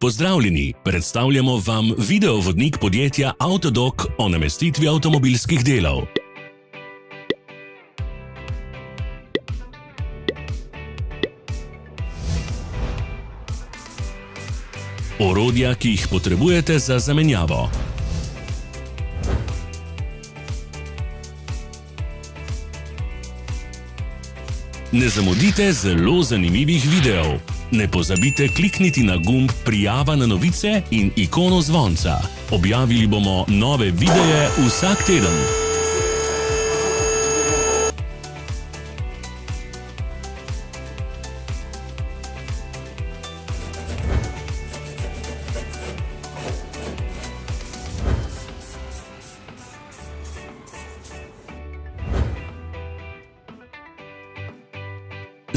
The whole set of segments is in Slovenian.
Pozdravljeni, predstavljamo vam videovodnik podjetja Avtodok o namestitvi avtomobilskih delov. Orodja, ki jih potrebujete za zamenjavo. Ne zamudite zelo zanimivih videov. Ne pozabite klikniti na gumb Prijava na novice in ikono zvonca. Objavili bomo nove videe vsak teden.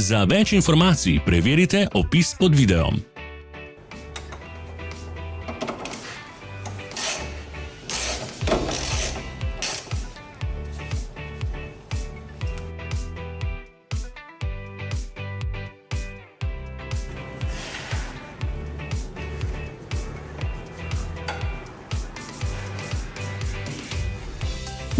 Za več informacij preverite opis pod videom.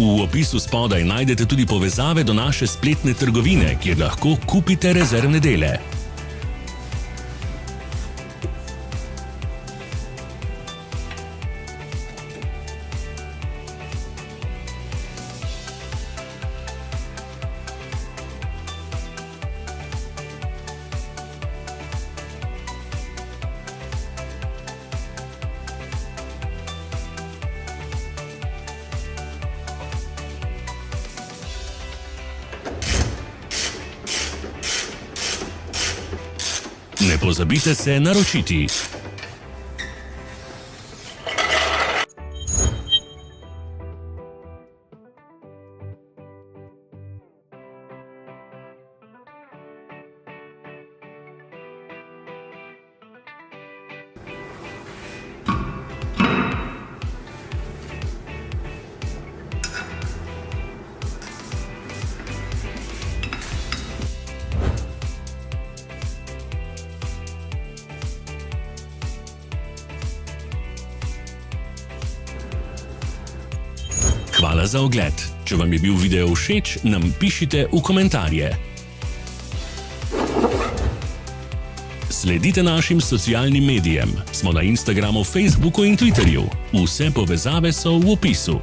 V opisu spodaj najdete tudi povezave do naše spletne trgovine, kjer lahko kupite rezervne dele. Ne pozabite se naročiti. Hvala za ogled. Če vam je bil video všeč, nam pišite v komentarje. Sledite našim socialnim medijem. Smo na Instagramu, Facebooku in Twitterju. Vse povezave so v opisu.